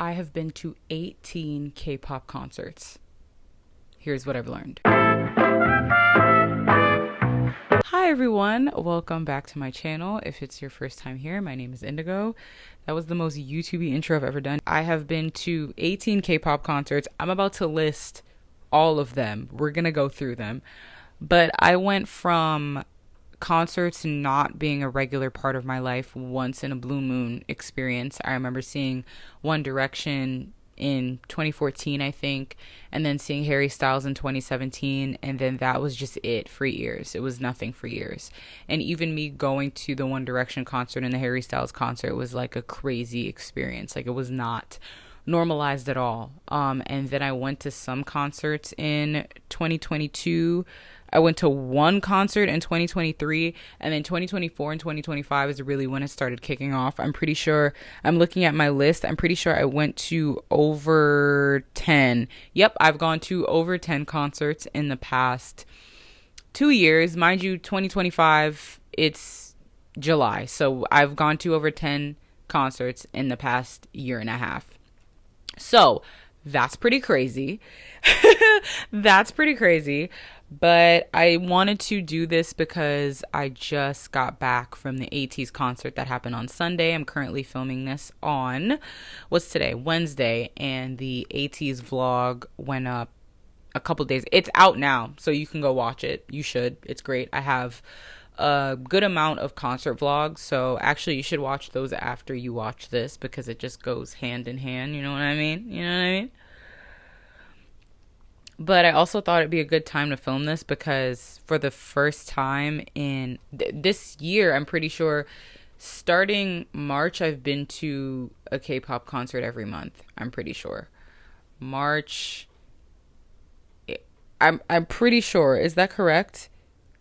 I have been to 18 K-pop concerts. Here's what I've learned. Hi everyone, welcome back to my channel. If it's your first time here, my name is Indigo. That was the most YouTubey intro I've ever done. I have been to 18 K-pop concerts. I'm about to list all of them. We're gonna go through them. But I went from concerts not being a regular part of my life, once in a blue moon experience. I remember seeing One Direction in 2014, I think, and then seeing Harry Styles in 2017, and then that was just it for years. It was nothing for years. And even me going to the One Direction concert and the Harry Styles concert was like a crazy experience. Like, it was not normalized at all. And then I went to some concerts in 2022. I went to one concert in 2023, and then 2024 and 2025 is really when it started kicking off. I'm pretty sure, I'm looking at my list, I'm pretty sure I went to over 10. Yep, I've gone to over 10 concerts in the past 2 years. Mind you, 2025, it's July. So I've gone to over 10 concerts in the past year and a half. So that's pretty crazy. That's pretty crazy. But I wanted to do this because I just got back from the ateez concert that happened on Sunday. I'm currently filming this on, what's today? Wednesday. And the ateez vlog went up a couple days. It's out now, so you can go watch it. You should. It's great. I have a good amount of concert vlogs. So actually, you should watch those after you watch this because it just goes hand in hand. You know what I mean? You know what I mean? But I also thought it'd be a good time to film this because for the first time in this year, I'm pretty sure starting March, I've been to a K-pop concert every month. I'm pretty sure. March, I'm pretty sure. Is that correct?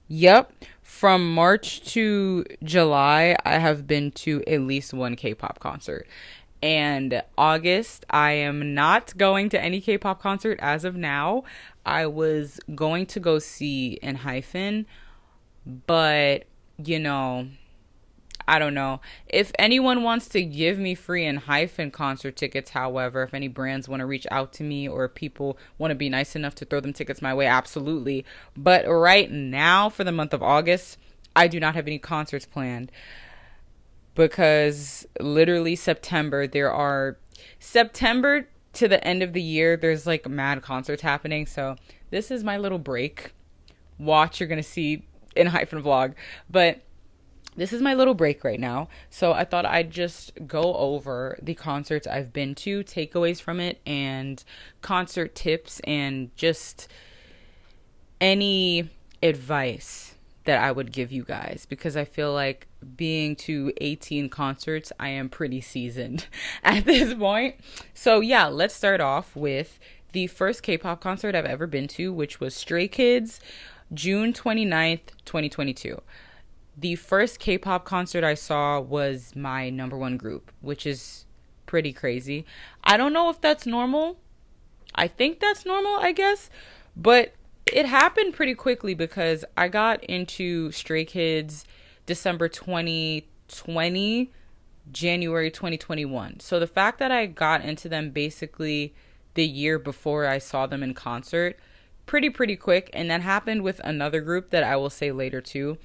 Yep. From March to July, I have been to at least one K-pop concert. And August, I am not going to any K-pop concert as of now. I was going to go see ENHYPEN, but, you know, I don't know. If anyone wants to give me free ENHYPEN concert tickets, however, if any brands want to reach out to me or people want to be nice enough to throw them tickets my way, absolutely. But right now, for the month of August, I do not have any concerts planned. Because literally September to the end of the year, there's like mad concerts happening. So this is my little break. Watch, you're going to see ENHYPEN vlog. But this is my little break right now. So I thought I'd just go over the concerts I've been to, takeaways from it, and concert tips, and just any advice that I would give you guys, because I feel like being to 18 concerts, I am pretty seasoned at this point. So yeah, let's start off with the first K-pop concert I've ever been to, which was Stray Kids, June 29th, 2022. The first K-pop concert I saw was my number one group, which is pretty crazy. I don't know if that's normal. I think that's normal, I guess. But it happened pretty quickly because I got into Stray Kids December 2020, January 2021. So the fact that I got into them basically the year before I saw them in concert, pretty quick. And that happened with another group that I will say later too.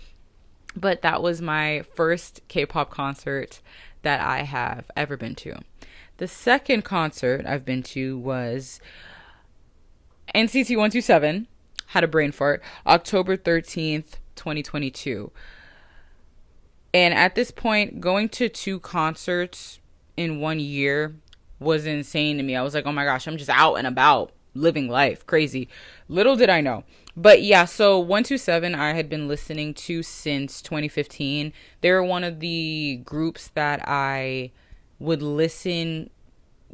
But that was my first K-pop concert that I have ever been to. The second concert I've been to was NCT 127. Had a brain fart, October 13th, 2022. And at this point, going to 2 concerts in 1 year was insane to me. I was like, oh my gosh, I'm just out and about, living life, crazy. Little did I know. But yeah, so 127 I had been listening to since 2015. They were one of the groups that I would listen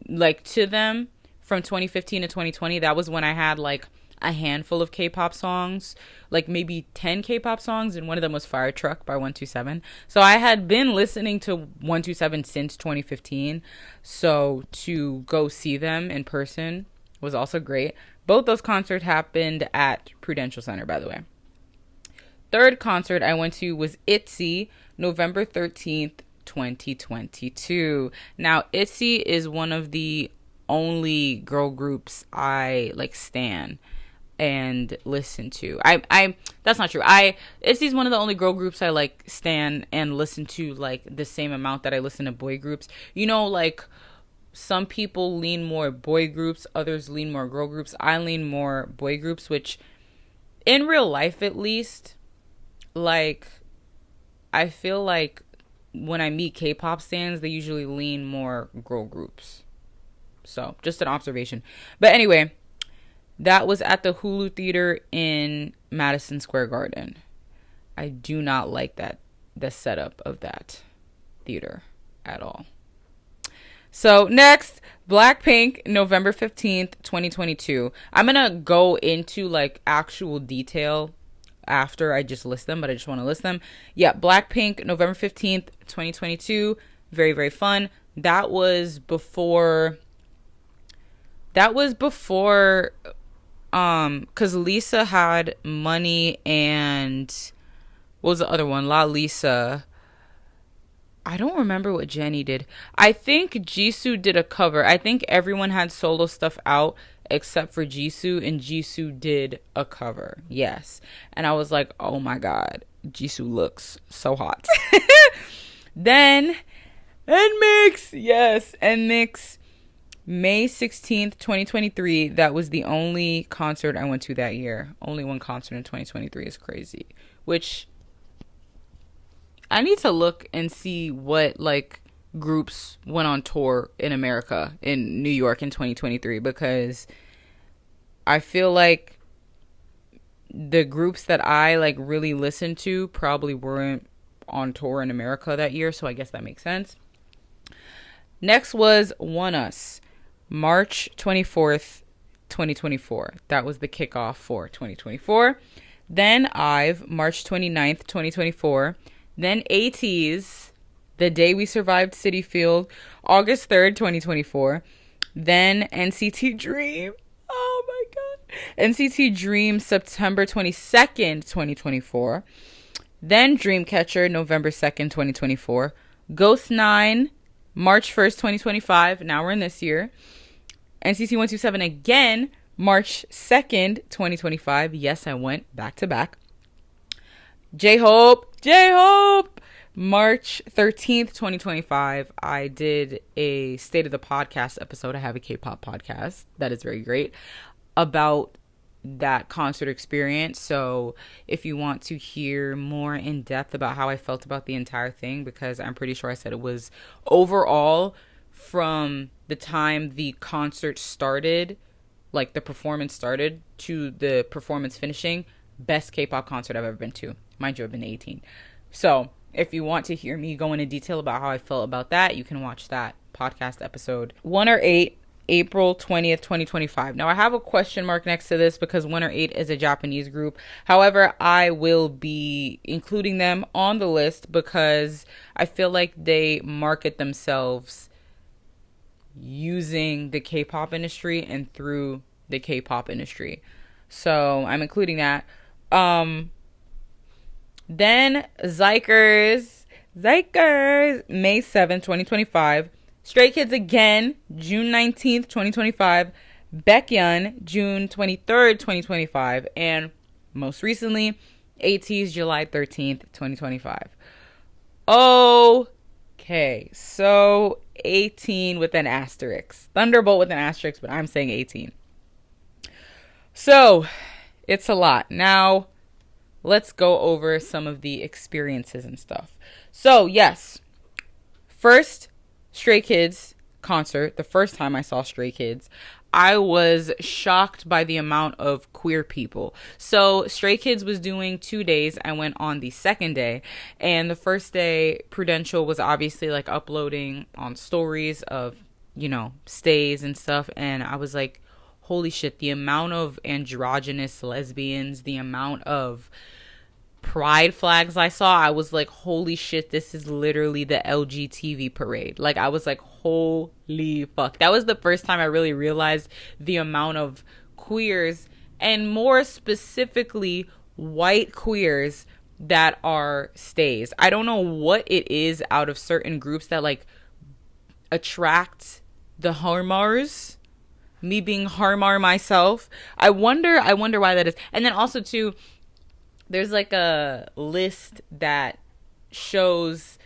like to them from 2015 to 2020. That was when I had like a handful of K-pop songs, like maybe 10 K-pop songs, and one of them was Fire Truck by 127. So I had been listening to 127 since 2015. So to go see them in person was also great. Both those concerts happened at Prudential Center, by the way. Third concert I went to was Itzy, November 13th, 2022. Now, itzy is one of the only girl groups I like stan and listen to. I that's not true. Itzy's one of the only girl groups I like stan and listen to like the same amount that I listen to boy groups. You know, like some people lean more boy groups, others lean more girl groups. I lean more boy groups, which in real life at least, like I feel like when I meet K-pop stans, they usually lean more girl groups. So, just an observation. But anyway, that was at the Hulu Theater in Madison Square Garden. I do not like the setup of that theater at all. So next, Blackpink, November 15th, 2022. I'm going to go into like actual detail after I just list them, but I just want to list them. Yeah, Blackpink, November 15th, 2022. Very, very fun. That was before because Lisa had Money and what was the other one? La Lisa. I don't remember what Jennie did. I think Jisoo did a cover. I think everyone had solo stuff out except for Jisoo, and Jisoo did a cover. Yes. And I was like, oh my god, Jisoo looks so hot. Then nmixx. Yes, nmixx. May 16th, 2023. That was the only concert I went to that year. Only one concert in 2023 is crazy. Which I need to look and see what like groups went on tour in America, in New York in 2023, because I feel like the groups that I like really listened to probably weren't on tour in America that year, so I guess that makes sense. Next was ONEUS, March 24th, 2024. That was the kickoff for 2024. Then IVE, March 29th, 2024. Then ateez, The Day We Survived City Field, August 3rd, 2024. Then NCT Dream. Oh my god. NCT Dream, September 22nd, 2024. Then Dreamcatcher, November 2nd, 2024. Ghost 9, March 1st, 2025. Now we're in this year. NCT 127 again, March 2nd, 2025. Yes, I went back to back. J-Hope, March 13th, 2025. I did a State of the Podcast episode. I have a K-pop podcast that is very great about that concert experience. So if you want to hear more in depth about how I felt about the entire thing, because I'm pretty sure I said it was overall from the time the concert started, like the performance started to the performance finishing, best K-pop concert I've ever been to. Mind you, I've been 18. So if you want to hear me go into detail about how I felt about that, you can watch that podcast episode. ONE or 8, April 20th, 2025. Now I have a question mark next to this because ONE or 8 is a Japanese group. However, I will be including them on the list because I feel like they market themselves using the K-pop industry and through the K-pop industry. So I'm including that. Then Xikers, May 7th, 2025. Stray Kids again, June 19th, 2025. Baekhyun, June 23rd, 2025. And most recently, ateez, July 13th, 2025. Okay, so 18 with an asterisk. Thunderbolt with an asterisk, but I'm saying 18. So, it's a lot. Now, let's go over some of the experiences and stuff. So, yes. First, Stray Kids concert. The first time I saw Stray Kids, I was shocked by the amount of queer people. So Stray Kids was doing 2 days. I went on the second day, and the first day Prudential was obviously like uploading on stories of, you know, stays and stuff, and I was like, holy shit, the amount of androgynous lesbians, the amount of pride flags I saw, I was like, holy shit, this is literally the LGTV parade. Like, I was like, holy fuck. That was the first time I really realized the amount of queers, and more specifically white queers, that are stays. I don't know what it is out of certain groups that like attract the harmars. Me being harmar myself, I wonder why that is. And then also too, there's like a list that shows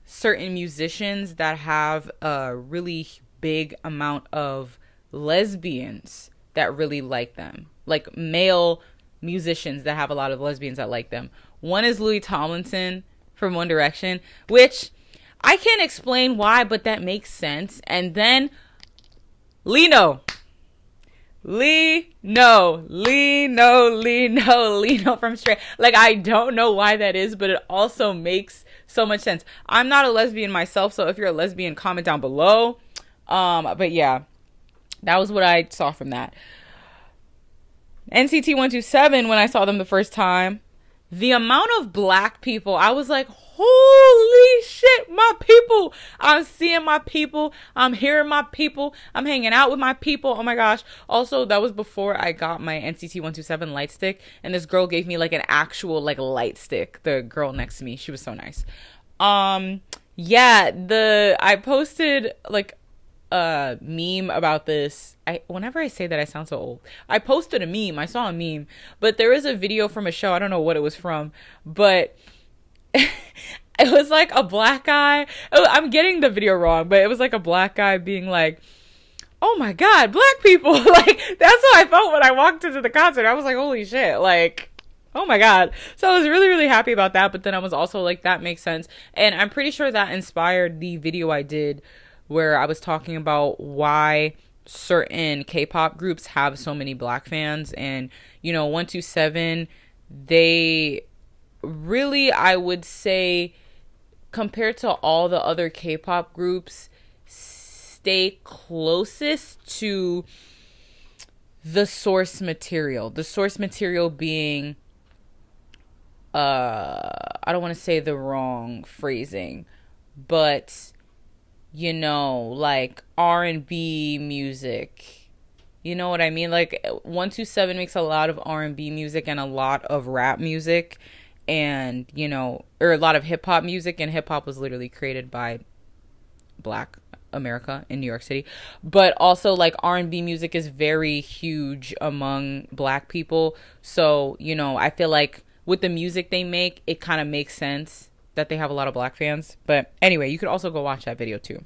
certain musicians that have a really big amount of lesbians that really like them, like male musicians that have a lot of lesbians that like them. One is Louis Tomlinson from One Direction, which I can't explain why, but that makes sense. And then Lino from Stray. Like, I don't know why that is, but it also makes so much sense. I'm not a lesbian myself, so if you're a lesbian, comment down below. But yeah, that was what I saw from that. NCT 127, when I saw them the first time, the amount of black people, I was like, holy shit, my people. I'm seeing my people. I'm hearing my people. I'm hanging out with my people. Oh my gosh. Also, that was before I got my NCT 127 light stick. And this girl gave me like an actual like light stick. The girl next to me. She was so nice. Yeah, I posted like a meme about this. Whenever I say that, I sound so old. I posted a meme. I saw a meme. But there is a video from a show. I don't know what it was from. But it was like a black guy. I'm getting the video wrong, but it was like a black guy being like, oh my God, black people. Like, that's how I felt when I walked into the concert. I was like, holy shit. Like, oh my God. So I was really, really happy about that. But then I was also like, that makes sense. And I'm pretty sure that inspired the video I did where I was talking about why certain K-pop groups have so many black fans. And, you know, 127, they really, I would say, compared to all the other K-pop groups, stay closest to the source material. The source material being, I don't want to say the wrong phrasing, but, you know, like R&B music. You know what I mean? Like 127 makes a lot of R&B music and a lot of rap music. And, you know, or a lot of hip hop music, and hip hop was literally created by Black America in New York City. But also, like, R&B music is very huge among Black people. So, you know, I feel like with the music they make, it kind of makes sense that they have a lot of Black fans. But anyway, you could also go watch that video too.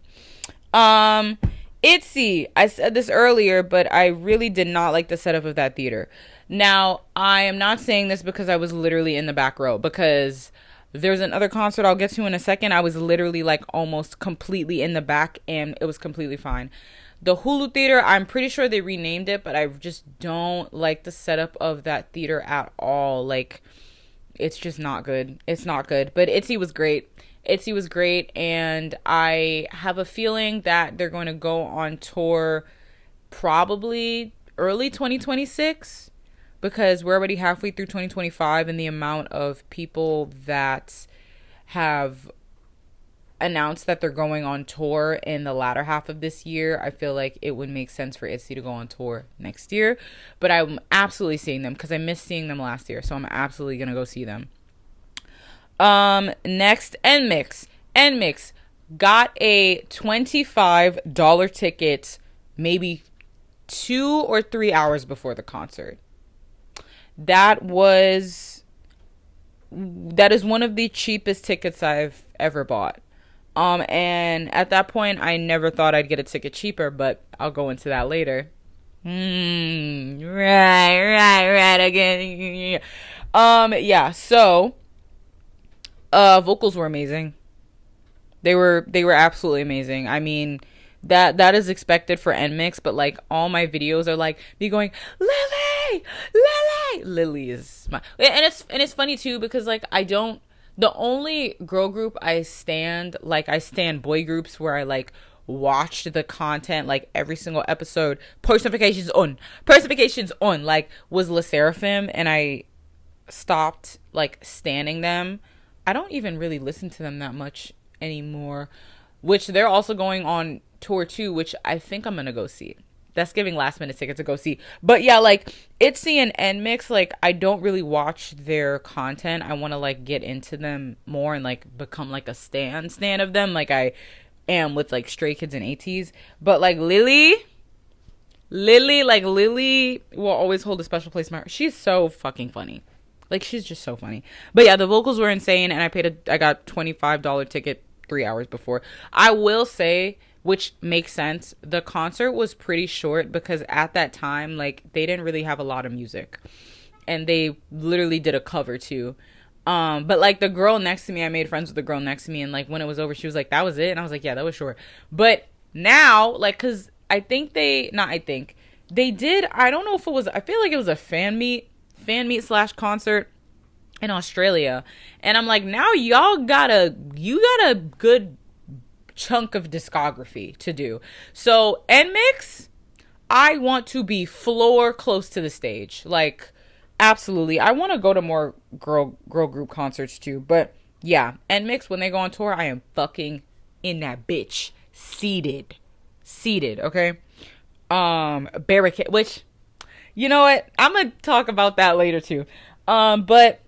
Itzy, I said this earlier, but I really did not like the setup of that theater. Now, I am not saying this because I was literally in the back row, because there's another concert I'll get to in a second. I was literally like almost completely in the back, and it was completely fine. The Hulu theater, I'm pretty sure they renamed it, but I just don't like the setup of that theater at all. Like, it's just not good. It's not good. But Itzy was great. Itzy was great, and I have a feeling that they're going to go on tour probably early 2026. Because we're already halfway through 2025, and the amount of people that have announced that they're going on tour in the latter half of this year, I feel like it would make sense for Itzy to go on tour next year. But I'm absolutely seeing them because I missed seeing them last year, so I'm absolutely going to go see them. Next, nmixx. nmixx got a $25 ticket maybe 2 or 3 hours before the concert. That is one of the cheapest tickets I've ever bought. And at that point, I never thought I'd get a ticket cheaper, but I'll go into that later. Right again. Yeah, so vocals were amazing. They were absolutely amazing. I mean, that is expected for nmixx, but like all my videos are like me going, Lily is my, and it's funny too, because like the only girl group I stand boy groups where I like watched the content like every single episode, post notifications on, like was LE SSERAFIM, and I stopped like standing them. I don't even really listen to them that much anymore, which they're also going on tour too, which I think I'm gonna go see. That's giving last minute ticket to go see. But yeah, like itzy and nmixx, like I don't really watch their content. I want to like get into them more and like become like a stan of them, like I am with like Stray Kids and ateez. But like Lily will always hold a special place in my heart. She's so fucking funny. Like she's just so funny. But yeah, the vocals were insane, and I got $25 ticket 3 hours before. I will say, which makes sense, the concert was pretty short because at that time, like, they didn't really have a lot of music. And they literally did a cover, too. But, like, the girl next to me, I made friends with the girl next to me, and, like, when it was over, she was like, that was it? And I was like, yeah, that was short. But now, like, because they did, I don't know if it was, I feel like it was a fan meet / concert in Australia. And I'm like, now you got a good chunk of discography to do. So nmixx, I want to be floor close to the stage. Like, absolutely. I want to go to more girl group concerts too. But yeah, nmixx, when they go on tour, I am fucking in that bitch. Seated, okay? Barricade, which, you know what? I'm gonna talk about that later too. But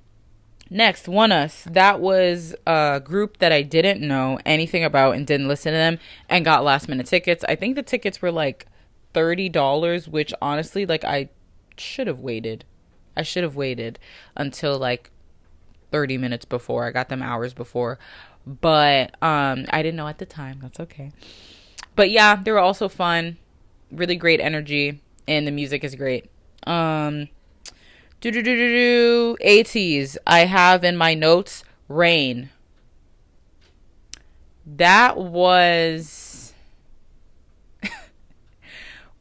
next, ONEUS. That was a group that I didn't know anything about and didn't listen to them and got last minute tickets. I think the tickets were like $30, which honestly, like, I should have waited. Until like 30 minutes before. I got them hours before. But I didn't know at the time. That's okay. But yeah, they were also fun. Really great energy. And the music is great. ateez. I have in my notes Rain. That was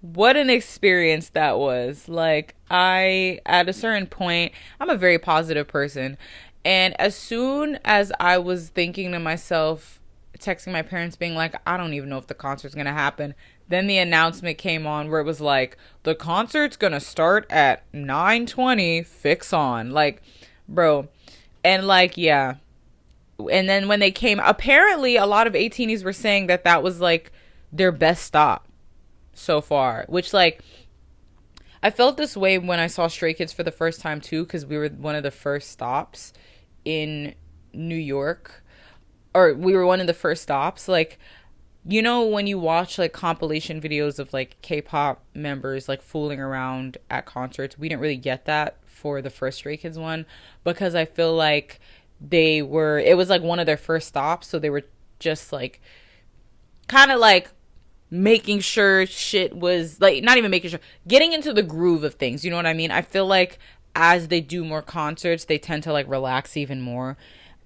what an experience that was. Like, at a certain point, I'm a very positive person, and as soon as I was thinking to myself, texting my parents being like, I don't even know if the concert's gonna happen, then the announcement came on where it was like, the concert's gonna start at 9:20, fix on. Like, bro. And like, yeah. And then when they came, apparently a lot of 18s were saying that was like their best stop so far. Which, like, I felt this way when I saw Stray Kids for the first time too, because we were one of the first stops in New York. Or we were one of the first stops. Like, you know, when you watch like compilation videos of like K-pop members like fooling around at concerts, we didn't really get that for the first Stray Kids one, because I feel like it was like one of their first stops, so they were just like kind of like making sure shit was like, not even making sure, getting into the groove of things, you know what I mean? I feel like as they do more concerts, they tend to like relax even more.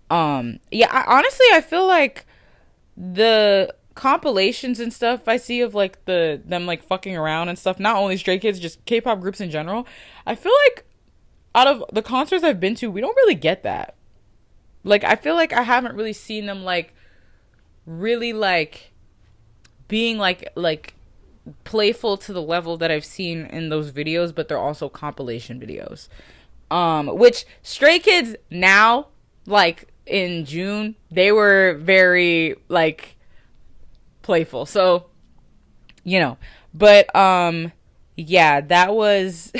Honestly, I feel like the compilations and stuff I see of like them like fucking around and stuff, not only Stray Kids, just K-pop groups in general, I feel like out of the concerts I've been to, we don't really get that. Like, I feel like I haven't really seen them like really like being like playful to the level that I've seen in those videos, but they're also compilation videos. Which Stray Kids now, like in June, they were very like playful. So, you know, but yeah, that was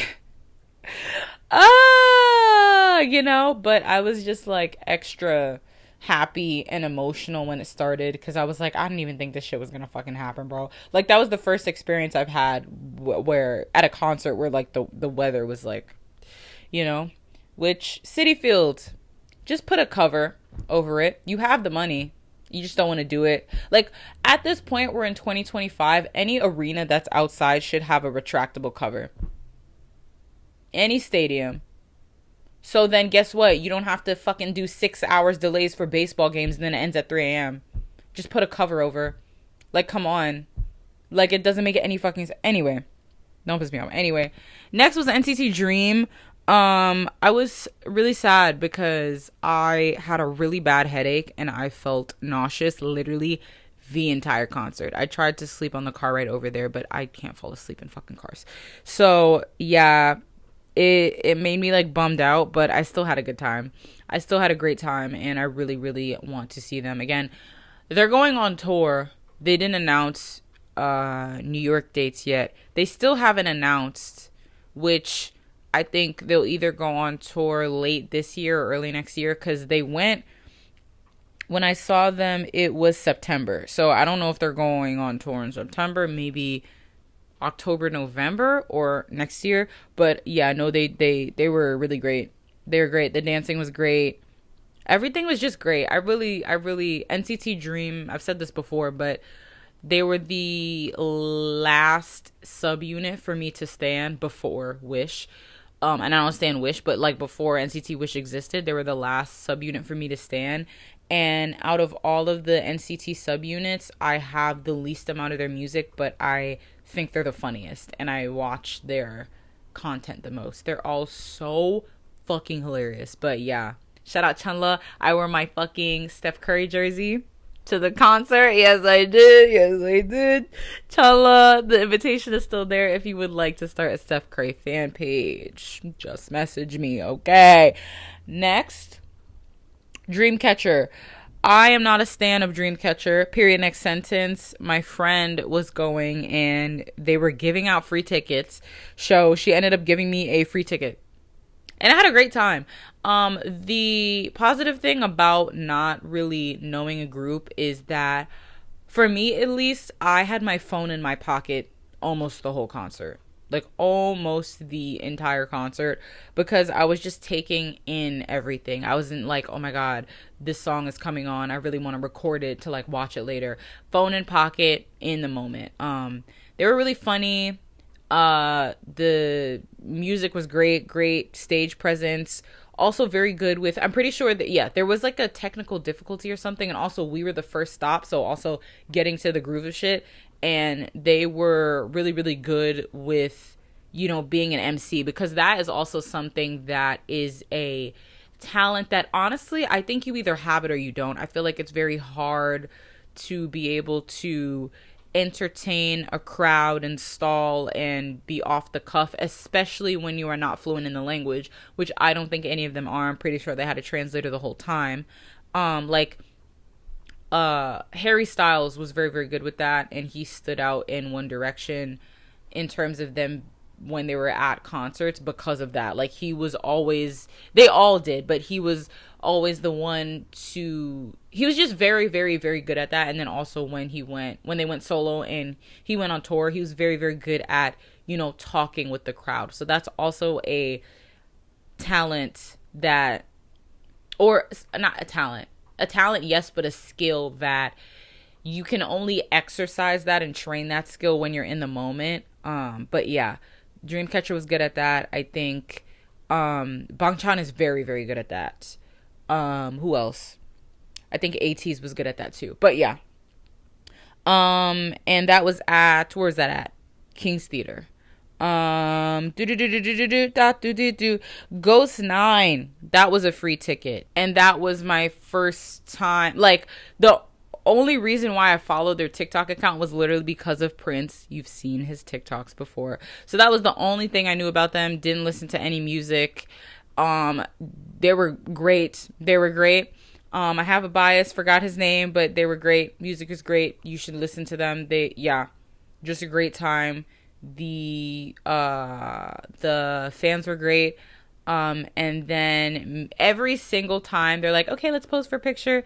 you know, but I was just like extra happy and emotional when it started, because I was like, I didn't even think this shit was gonna fucking happen, bro. Like, that was the first experience I've had where at a concert where like the weather was like, you know, which City Field, just put a cover over it. You have the money, you just don't want to do it. Like, at this point, we're in 2025, any arena that's outside should have a retractable cover. Any stadium. So then guess what? You don't have to fucking do 6 hours delays for baseball games and then it ends at 3 a.m. Just put a cover over. Like, come on. Like, it doesn't make it any fucking sense. Anyway. Don't piss me off. Anyway. Next was NCT Dream. I was really sad because I had a really bad headache and I felt nauseous literally the entire concert. I tried to sleep on the car ride over there, but I can't fall asleep in fucking cars. So, yeah. It made me like bummed out, but I still had a good time. I still had a great time, and I really, really want to see them again. They're going on tour. They didn't announce New York dates yet. They still haven't announced, which I think they'll either go on tour late this year or early next year, because they went, when I saw them, it was September. So I don't know if they're going on tour in September, maybe October, November, or next year. But yeah, no, they were really great. They were great. The dancing was great. Everything was just great. I really, NCT Dream, I've said this before, but they were the last subunit for me to stand before Wish. And I don't stand Wish, but like before NCT Wish existed, they were the last subunit for me to stand. And out of all of the NCT subunits, I have the least amount of their music, but I think they're the funniest. And I watch their content the most. They're all so fucking hilarious. But yeah, shout out Chunla. I wore my fucking Steph Curry jersey to the concert. Yes, I did. Chunla, the invitation is still there if you would like to start a Steph Curry fan page. Just message me, okay? Next, Dreamcatcher. I am not a stan of Dreamcatcher. Period. Next sentence. My friend was going and they were giving out free tickets. So she ended up giving me a free ticket. And I had a great time. The positive thing about not really knowing a group is that, for me at least, I had my phone in my pocket almost the whole concert. Like, almost the entire concert. Because I was just taking in everything. I wasn't like, oh my god, this song is coming on. I really want to record it to, like, watch it later. Phone in pocket, in the moment. They were really funny. The music was great stage presence, also very good with, I'm pretty sure that, yeah, there was like a technical difficulty or something, and also we were the first stop, so also getting to the groove of shit, and they were really good with, you know, being an MC, because that is also something that is a talent that honestly I think you either have it or you don't. I feel like it's very hard to be able to entertain a crowd and stall and be off the cuff, especially when you are not fluent in the language, which I don't think any of them are. I'm pretty sure they had a translator the whole time. Harry Styles was very good with that, and he stood out in One Direction in terms of them when they were at concerts because of that. Like, he was always, they all did, but he was always the one to, he was just very good at that. And then also when they went solo and he went on tour, he was very good at, you know, talking with the crowd. So that's also a talent that, or not a talent, yes, but a skill that you can only exercise that and train that skill when you're in the moment. But yeah, Dreamcatcher was good at that. I think Bangchan is very good at that. Who else? I think ateez was good at that too. But yeah. And that was at, where's that at? King's Theater. Ghost 9. That was a free ticket. And that was my first time. Like, the only reason why I followed their TikTok account was literally because of Prince. You've seen his TikToks before. So that was the only thing I knew about them. Didn't listen to any music. They were great. I have a bias, forgot his name, but they were great. Music is great. You should listen to them. Just a great time. The fans were great. And then every single time they're like, okay, let's pose for a picture,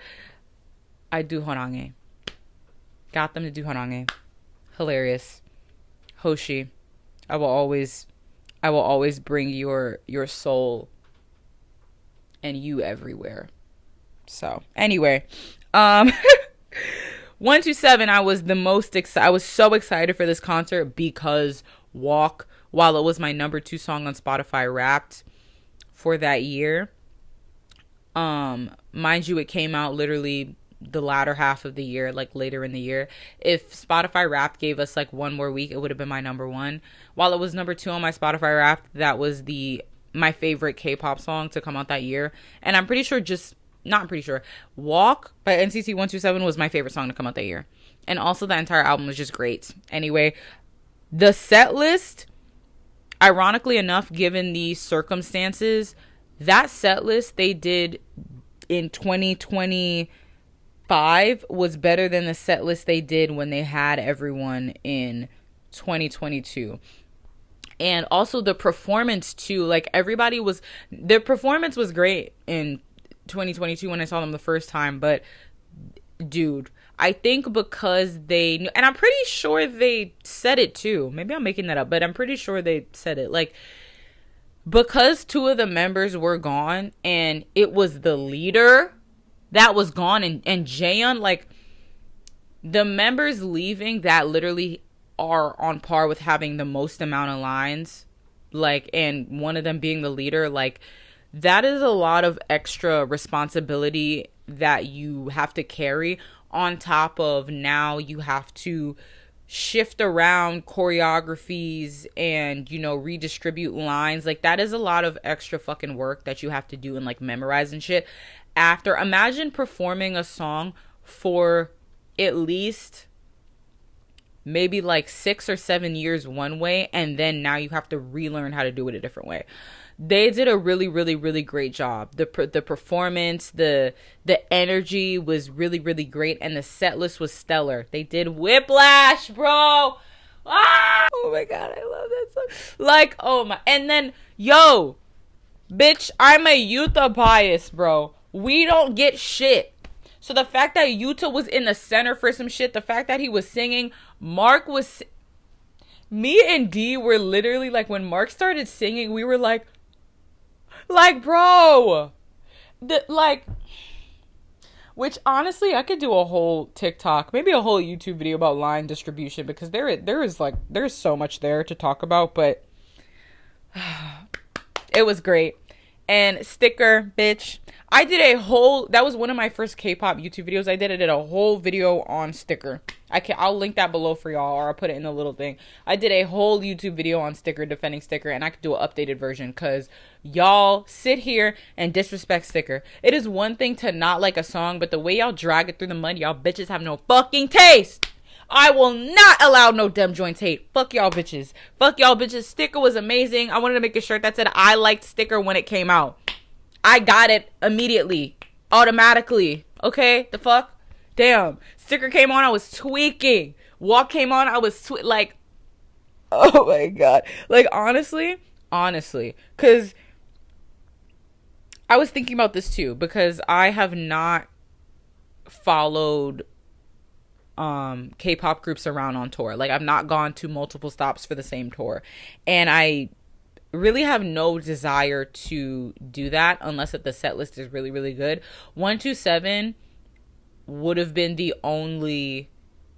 I do harangue. Got them to do harangue. Hilarious. Hoshi, I will always bring your soul and you everywhere. So anyway, 127, I was so excited for this concert because Walk, while it was my number 2 song on Spotify Wrapped for that year, mind you, it came out literally the latter half of the year, like later in the year. If Spotify Wrapped gave us like one more week, it would have been my number 1. While it was number 2 on my Spotify Wrapped, that was my favorite K-pop song to come out that year. And I'm pretty sure, Walk by NCT 127 was my favorite song to come out that year. And also the entire album was just great. Anyway, the set list, ironically enough, given the circumstances, that set list they did in 2025 5 was better than the set list they did when they had everyone in 2022. And also the performance too, like their performance was great in 2022 when I saw them the first time, but dude, I think because they knew, and I'm pretty sure they said it too, maybe I'm making that up, but I'm pretty sure they said it, like, because 2 of the members were gone and it was the leader that was gone, and Jaehyun, like, the members leaving that literally are on par with having the most amount of lines, like, and one of them being the leader, like, that is a lot of extra responsibility that you have to carry, on top of now you have to shift around choreographies and, you know, redistribute lines. Like, that is a lot of extra fucking work that you have to do and, like, memorize and shit. After, imagine performing a song for at least maybe like 6 or 7 years one way, and then now you have to relearn how to do it a different way. They did a really, really, really great job. The performance, the energy was really, really great, and the set list was stellar. They did Whiplash, bro. Ah! Oh my god, I love that song. Like, oh my, and then, yo, bitch, I'm a Yuta bias, bro. We don't get shit. So the fact that Yuta was in the center for some shit, the fact that he was singing, Mark was, me and D were literally like, when Mark started singing, we were like, bro, like, which honestly, I could do a whole TikTok, maybe a whole YouTube video about line distribution, because there's so much there to talk about, but it was great. And Sticker, bitch, I did a whole, that was one of my first K-pop YouTube videos. I did a whole video on Sticker. I'll link that below for y'all, or I'll put it in the little thing. I did a whole YouTube video on Sticker, defending Sticker, and I could do an updated version, because y'all sit here and disrespect Sticker. It is one thing to not like a song, but the way y'all drag it through the mud, y'all bitches have no fucking taste. I will not allow no dumb joints hate. Fuck y'all bitches. Fuck y'all bitches. Sticker was amazing. I wanted to make a shirt that said I liked Sticker when it came out. I got it immediately. Automatically. Okay? The fuck? Damn. Sticker came on, I was tweaking. Walk came on, I was like, oh my god. Like, honestly, because I was thinking about this too, because I have not followed K-pop groups around on tour. Like, I've not gone to multiple stops for the same tour, and I really have no desire to do that unless that the set list is really, really good. 127 would have been the only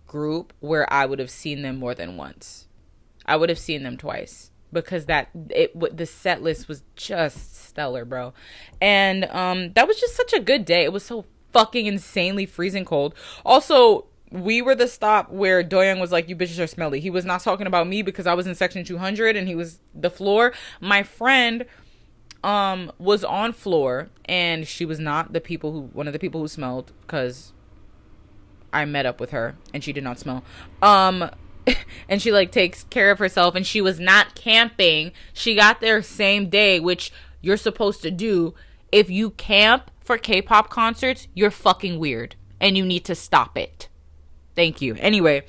group where I would have seen them more than once. I would have seen them twice, because the set list was just stellar, bro. And that was just such a good day. It was so fucking insanely freezing cold. Also, we were the stop where Doyoung was like, you bitches are smelly. He was not talking about me because I was in section 200 and he was the floor. My friend was on floor, and she was not one of the people who smelled, because I met up with her and she did not smell. And she like takes care of herself, and she was not camping. She got there same day, which you're supposed to do. If you camp for K-pop concerts, you're fucking weird and you need to stop it. Thank you. Anyway,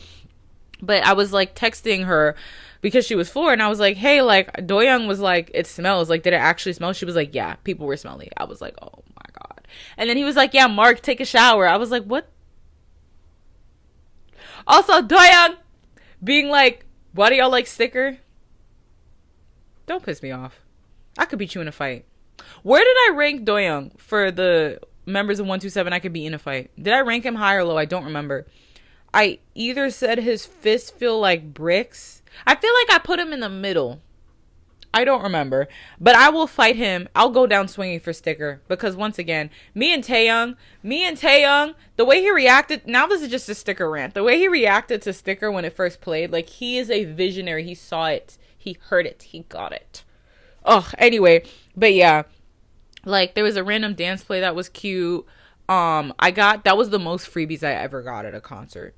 but I was like texting her because she was floor, and I was like, hey, like, Doyoung was like, it smells. Like, did it actually smell? She was like, yeah, people were smelly. I was like, oh my god. And then he was like, yeah, Mark, take a shower. I was like, what? Also, Doyoung being like, why do y'all like Sticker? Don't piss me off. I could beat you in a fight. Where did I rank Doyoung for the members of 127 I could beat in a fight? Did I rank him high or low? I don't remember. I either said his fists feel like bricks. I feel like I put him in the middle. I don't remember. But I will fight him. I'll go down swinging for Sticker. Because once again, me and Taeyoung, the way he reacted, now this is just a Sticker rant. The way he reacted to Sticker when it first played, like, he is a visionary. He saw it. He heard it. He got it. Oh, anyway. But yeah. Like, there was a random dance play that was cute. That was the most freebies I ever got at a concert.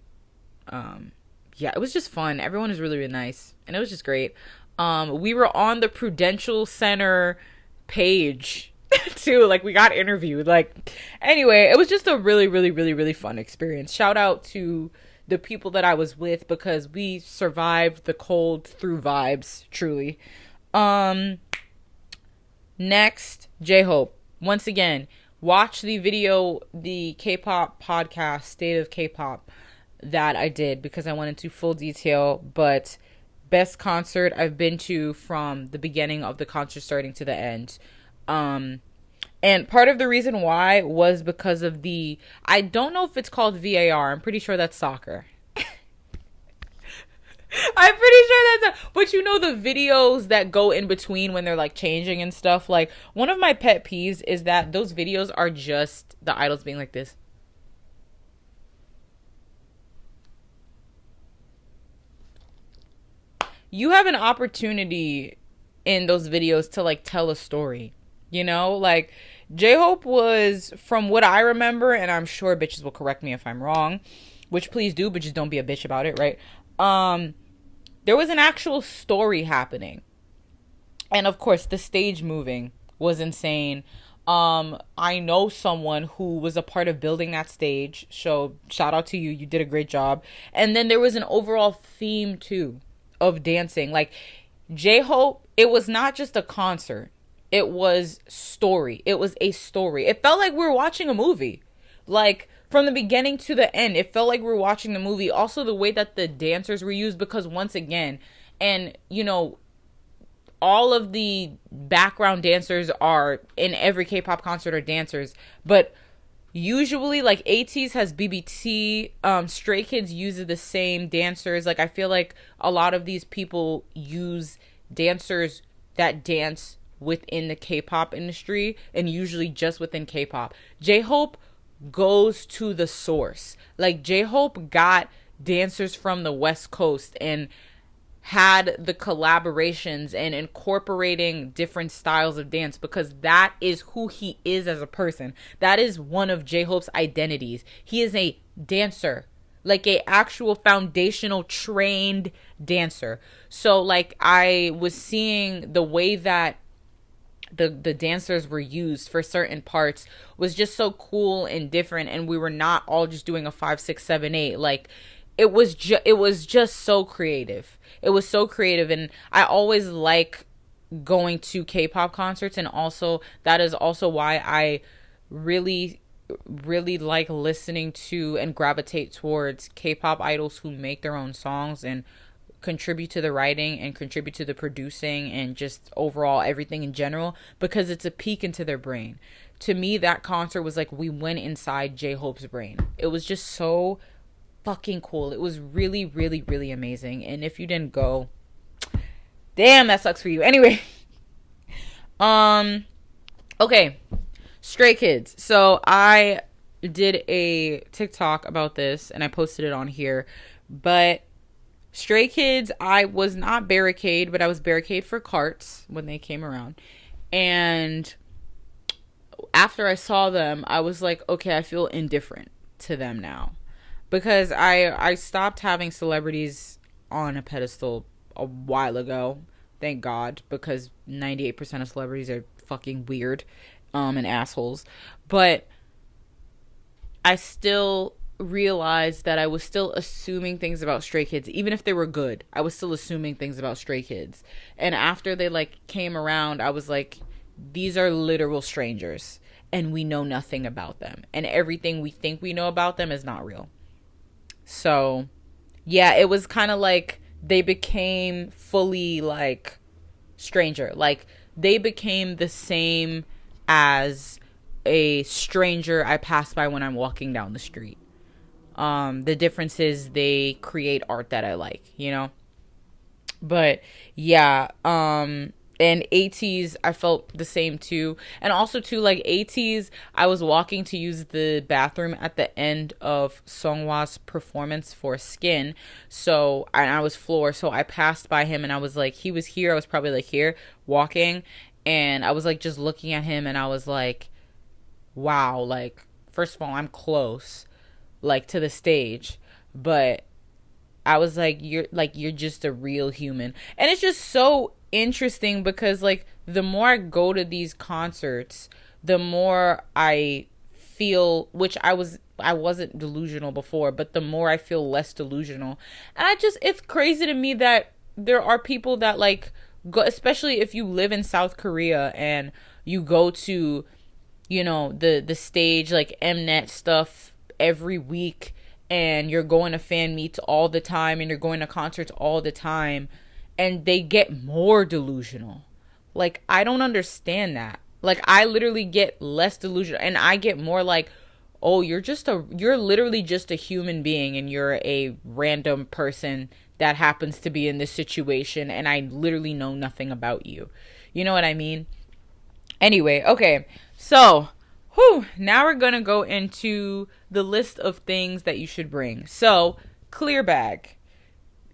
Yeah, it was just fun. Everyone was really, really nice, and it was just great. We were on the Prudential Center page. too. Like, we got interviewed. Like, anyway, it was just a really, really, really, really fun experience. Shout out to the people that I was with because we survived the cold through vibes, truly. Um, Next, J-Hope. Once again, watch the video, the K-pop podcast, State of K-pop, that I did because I went into full detail. But best concert I've been to from the beginning of the concert starting to the end. And part of the reason why was because of I don't know if it's called VAR. I'm pretty sure that's soccer. I'm pretty sure but you know the videos that go in between when they're like changing and stuff. Like, one of my pet peeves is that those videos are just the idols being like this. You have an opportunity in those videos to like tell a story, you know? Like, J-Hope was, from what I remember, and I'm sure bitches will correct me if I'm wrong, which please do, but just don't be a bitch about it, right? There was an actual story happening. And of course, the stage moving was insane. I know someone who was a part of building that stage. So shout out to you. You did a great job. And then there was an overall theme too of dancing. Like, J-Hope, it was not just a concert. It was story. It was a story. It felt like we were watching a movie. Like, from the beginning to the end, it felt like we were watching the movie. Also, the way that the dancers were used, because once again, and you know, all of the background dancers are in every K-pop concert are dancers, but usually like ateez has BBT, Stray Kids uses the same dancers. Like, I feel like a lot of these people use dancers that dance within the K-pop industry, and usually just within K-pop. J-Hope goes to the source. Like, J-Hope got dancers from the West Coast and had the collaborations and incorporating different styles of dance, because that is who he is as a person. That is one of J-Hope's identities. He is a dancer, like a actual foundational trained dancer. So like, I was seeing the way that the dancers were used for certain parts was just so cool and different, and we were not all just doing a 5 6 7 8. Like, it was just so creative. It was so creative, and I always like going to K-pop concerts, and also that is also why I really like listening to and gravitate towards K-pop idols who make their own songs and contribute to the writing and contribute to the producing and just overall everything in general, because it's a peek into their brain. To me, that concert was like we went inside J-Hope's brain. It was just so fucking cool. It was really, really, really amazing. And if you didn't go, damn, that sucks for you. Anyway, okay, Stray Kids. So I did a TikTok about this and I posted it on here, but Stray Kids, I was not barricade, but I was barricade for carts when they came around. And after I saw them, I was like, okay, I feel indifferent to them now. Because I stopped having celebrities on a pedestal a while ago. Thank God. Because 98% of celebrities are fucking weird and assholes. But I still realized that I was still assuming things about Stray Kids. Even if they were good, I was still assuming things about Stray Kids. And after they like came around, I was like, these are literal strangers. And we know nothing about them. And everything we think we know about them is not real. So, yeah, it was kind of like they became fully like stranger. Like, they became the same as a stranger I pass by when I'm walking down the street. The difference is they create art that I like, you know? But yeah, and ateez, I felt the same too. And also too, like ateez, I was walking to use the bathroom at the end of Songhwa's performance for Skin. So, and I was floor, so I passed by him and I was like, he was here, I was probably like here, walking. And I was like just looking at him and I was like, wow, like, first of all, I'm close, like, to the stage. But I was like, you're just a real human. And it's just so interesting because like the more I go to these concerts, the more I feel, which I wasn't delusional before, but the more I feel less delusional. And it's crazy to me that there are people that like go, especially if you live in South Korea and you go to, you know, the stage like Mnet stuff every week, and you're going to fan meets all the time, and you're going to concerts all the time, and they get more delusional. Like, I don't understand that. Like, I literally get less delusional, and I get more like, oh, you're literally just a human being, and you're a random person that happens to be in this situation, and I literally know nothing about you. You know what I mean? Anyway, okay. So, now we're going to go into the list of things that you should bring. So, clear bag.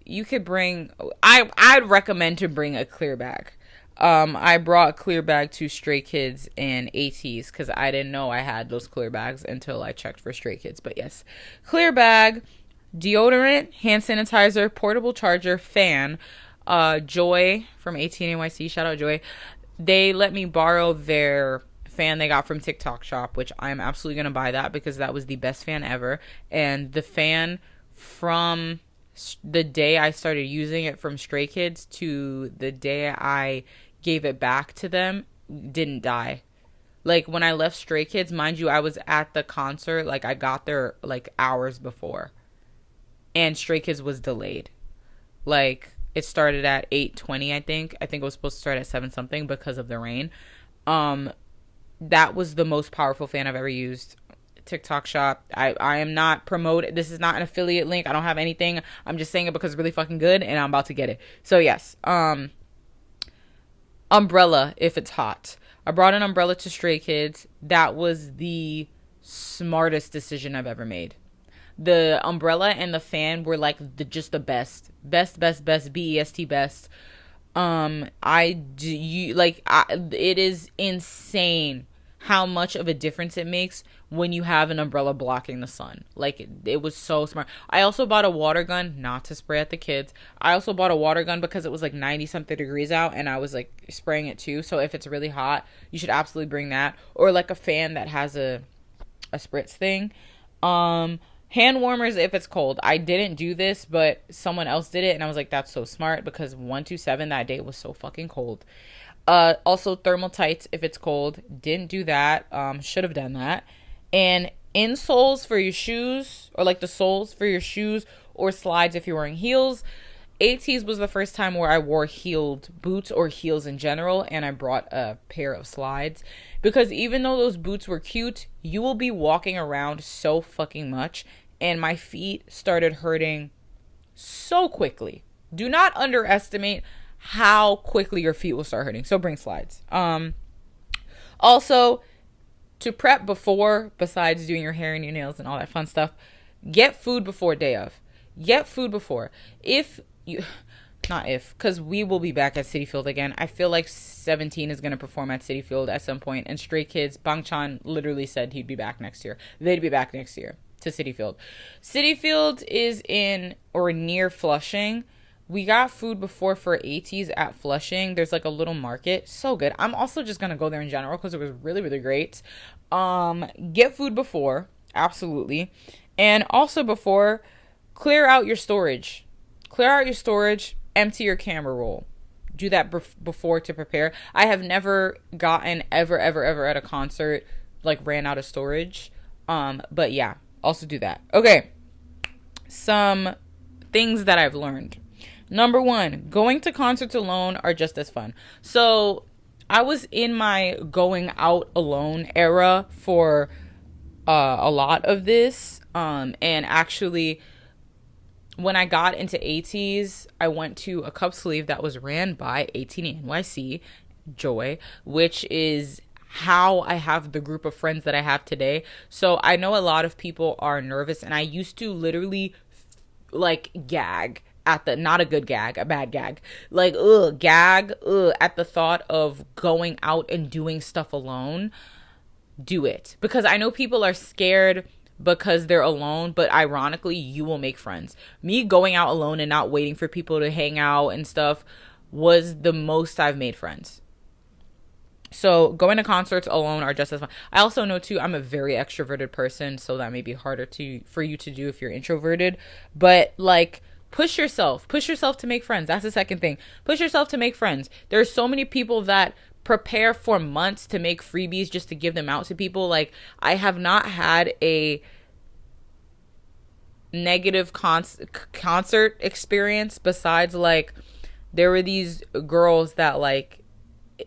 You could bring, I'd recommend to bring a clear bag. I brought a clear bag to Stray Kids and ateez because I didn't know I had those clear bags until I checked for Stray Kids. But yes, clear bag, deodorant, hand sanitizer, portable charger, fan. Joy from 18NYC, shout out Joy. They let me borrow their fan they got from TikTok shop, which I'm absolutely going to buy that because that was the best fan ever. And the fan from the day I started using it from Stray Kids to the day I gave it back to them didn't die. Like, when I left Stray Kids, mind you, I was at the concert, like I got there like hours before, and Stray Kids was delayed. Like, it started at 8:20, I think it was supposed to start at 7 something because of the rain. That was the most powerful fan I've ever used. TikTok shop. I am not promoting. This is not an affiliate link. I don't have anything. I'm just saying it because it's really fucking good and I'm about to get it. So yes. Umbrella if it's hot. I brought an umbrella to Stray Kids. That was the smartest decision I've ever made. The umbrella and the fan were like just the best. Best, BEST best. It is insane how much of a difference it makes when you have an umbrella blocking the sun. Like, it was so smart. I also bought a water gun, not to spray at the kids. I also bought a water gun because it was like 90 something degrees out and I was like spraying it too. So if it's really hot, you should absolutely bring that. Or like a fan that has a spritz thing. Hand warmers if it's cold. I didn't do this, but someone else did it and I was like, that's so smart because 127 that day was so fucking cold. Also thermal tights if it's cold. Didn't do that. Should have done that. And insoles for your shoes, or like the soles for your shoes, or slides if you're wearing heels. ateez was the first time where I wore heeled boots or heels in general, and I brought a pair of slides because even though those boots were cute, you will be walking around so fucking much, and my feet started hurting so quickly. Do not underestimate how quickly your feet will start hurting. So bring slides. Also, to prep before, besides doing your hair and your nails and all that fun stuff, get food before day of. Get food before. Because we will be back at City Field again. I feel like 17 is going to perform at City Field at some point. And Stray Kids, Bangchan literally said he'd be back next year. They'd be back next year to City Field. City Field is in or near Flushing. We got food before for ateez at Flushing. There's like a little market. So good. I'm also just going to go there in general because it was really, really great. Get food before. Absolutely. And also before, clear out your storage. Clear out your storage. Empty your camera roll. Do that before to prepare. I have never gotten ever at a concert like ran out of storage. But yeah, also do that. Okay. Some things that I've learned. Number 1, going to concerts alone are just as fun. So I was in my going out alone era for a lot of this. And actually, when I got into ateez, I went to a cup sleeve that was ran by 18NYC Joy, which is how I have the group of friends that I have today. So I know a lot of people are nervous, and I used to literally like gag at the, not a good gag, a bad gag, like gag at the thought of going out and doing stuff alone. Do it, because I know people are scared because they're alone, but ironically you will make friends. Me going out alone and not waiting for people to hang out and stuff was the most I've made friends. So going to concerts alone are just as fun. I also know too, I'm a very extroverted person, so that may be harder to for you to do if you're introverted. But like push yourself to make friends. That's the second thing. Push yourself to make friends. There's so many people that prepare for months to make freebies just to give them out to people. Like I have not had a negative concert experience besides like there were these girls that like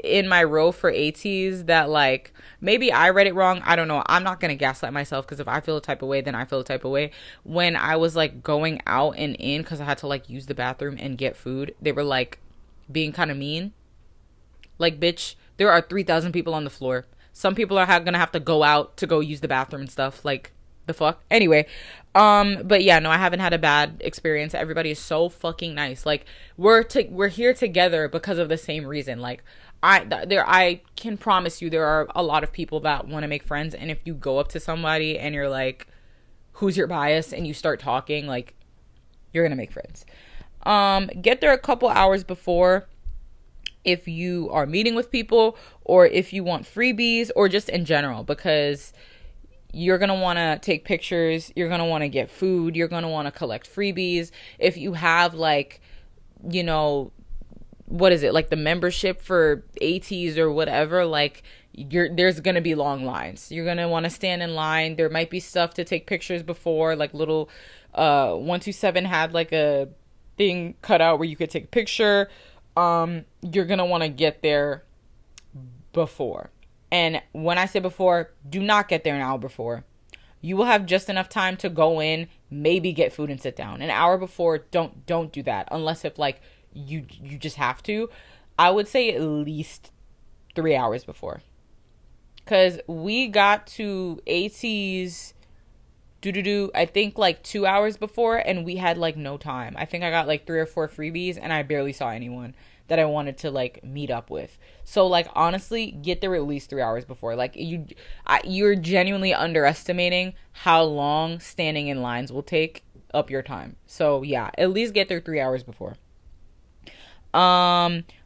in my row for ateez that like maybe I read it wrong. I don't know. I'm not gonna gaslight myself because if I feel a type of way, then I feel a type of way. When I was like going out and in because I had to like use the bathroom and get food, they were like being kind of mean. Like, bitch, there are 3,000 people on the floor. Some people are gonna have to go out to go use the bathroom and stuff. Like, the fuck? Anyway, but yeah, no, I haven't had a bad experience. Everybody is so fucking nice. Like, we're here together because of the same reason. Like, I can promise you there are a lot of people that want to make friends, and if you go up to somebody and you're like, who's your bias, and you start talking, like, you're gonna make friends. Get there a couple hours before if you are meeting with people or if you want freebies or just in general, because you're going to want to take pictures, you're going to want to get food, you're going to want to collect freebies. If you have like, you know, what is it, like the membership for ateez or whatever, like there's going to be long lines. You're going to want to stand in line. There might be stuff to take pictures before, like little 127 had like a thing cut out where you could take a picture. You're going to want to get there before. And when I say before, do not get there an hour before. You will have just enough time to go in, maybe get food and sit down. An hour before, don't do that unless if like you just have to. I would say at least 3 hours before. Cuz we got to ateez I think like 2 hours before, and we had like no time. I think I got like 3 or 4 freebies and I barely saw anyone that I wanted to like meet up with. So like honestly, get there at least 3 hours before. Like you're genuinely underestimating how long standing in lines will take up your time. So yeah, at least get there 3 hours before.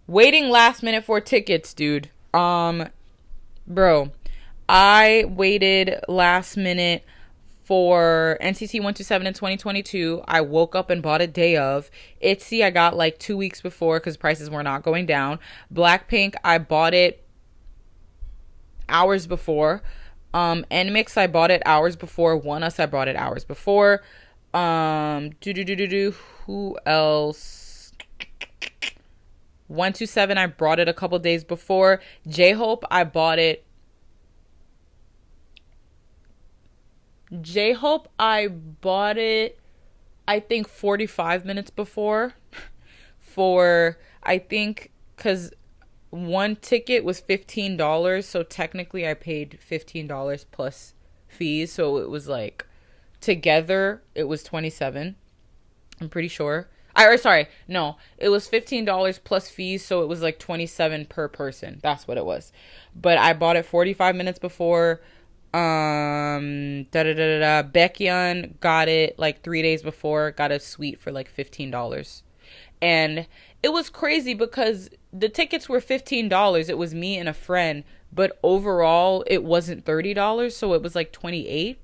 Waiting last minute for tickets, dude. Bro, I waited last minute for NCT 127 in 2022. I woke up and bought it day of. Itzy I got like 2 weeks before because prices were not going down. Blackpink I bought it hours before. Nmixx I bought it hours before. Us I bought it hours before. Who else? 127 I bought it a couple days before. J-Hope I bought it I think 45 minutes before for, I think, because one ticket was $15, so technically I paid $15 plus fees, so it was like, together, it was $27, I'm pretty sure. It was $15 plus fees, so it was like $27 per person, that's what it was. But I bought it 45 minutes before. Baekhyun got it like 3 days before, got a suite for like $15. And it was crazy because the tickets were $15. It was me and a friend, but overall it wasn't $30, so it was like $28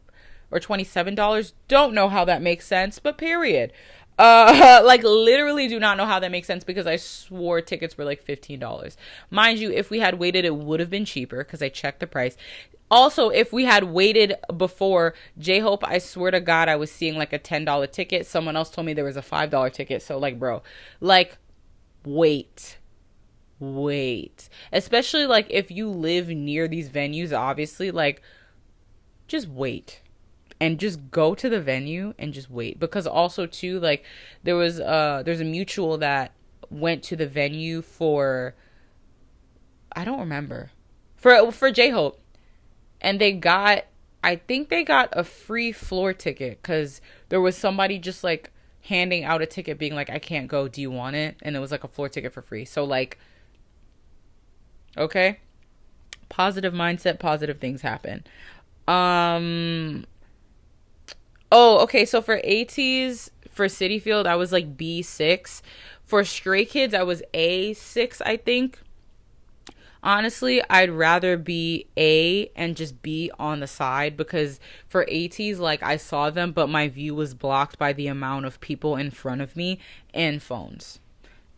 or $27. Don't know how that makes sense, but period. Like literally do not know how that makes sense because I swore tickets were like $15. Mind you, if we had waited, it would have been cheaper because I checked the price. Also, if we had waited before, J-Hope, I swear to God, I was seeing like a $10 ticket. Someone else told me there was a $5 ticket. So like, bro, like, wait. Especially like if you live near these venues, obviously, like, just wait. And just go to the venue and just wait. Because also, too, like, there's a mutual that went to the venue for, I don't remember, for J-Hope. And I think they got a free floor ticket because there was somebody just like handing out a ticket being like, I can't go, do you want it? And it was like a floor ticket for free. So like, okay, positive mindset, positive things happen. Okay, so for ateez, for City Field, I was like B6. For Stray Kids, I was A6, I think. Honestly, I'd rather be A and just be on the side, because for ateez, like, I saw them, but my view was blocked by the amount of people in front of me and phones.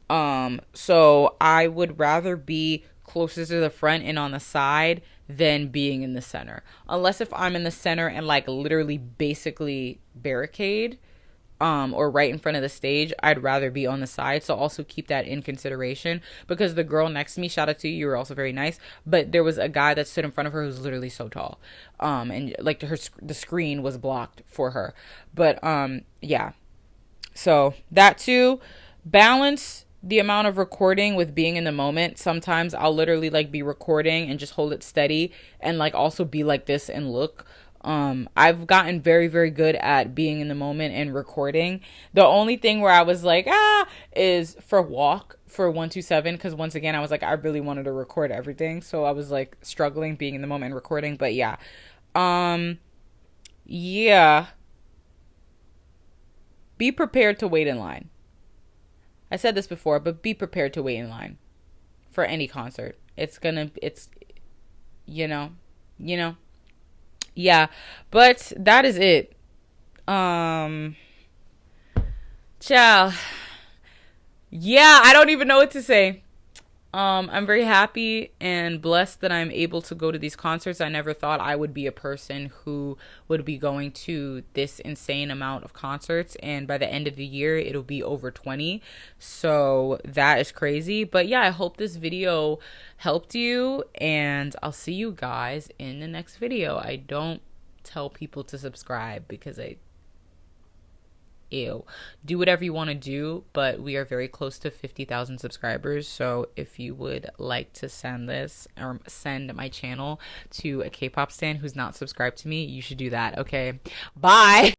So I would rather be closer to the front and on the side than being in the center. Unless if I'm in the center and like literally basically barricade, or right in front of the stage, I'd rather be on the side. So also keep that in consideration, because the girl next to me, shout out to you, you were also very nice, but there was a guy that stood in front of her who was literally so tall, and like the screen was blocked for her. But yeah, so that too. Balance the amount of recording with being in the moment. Sometimes I'll literally like be recording and just hold it steady and like also be like this and look. I've gotten very, very good at being in the moment and recording. The only thing where I was like, is for walk for 127, because once again, I was like, I really wanted to record everything. So I was like struggling being in the moment and recording. But yeah. Yeah. Be prepared to wait in line. I said this before, but be prepared to wait in line for any concert. It's, you know, you know. Yeah, but that is it. Ciao. Yeah, I don't even know what to say. I'm very happy and blessed that I'm able to go to these concerts. I never thought I would be a person who would be going to this insane amount of concerts, and by the end of the year it'll be over 20. So that is crazy. But yeah, I hope this video helped you, and I'll see you guys in the next video. I don't tell people to subscribe because do whatever you want to do, but we are very close to 50,000 subscribers. So if you would like to send this or send my channel to a K-pop stan who's not subscribed to me, you should do that. Okay, bye.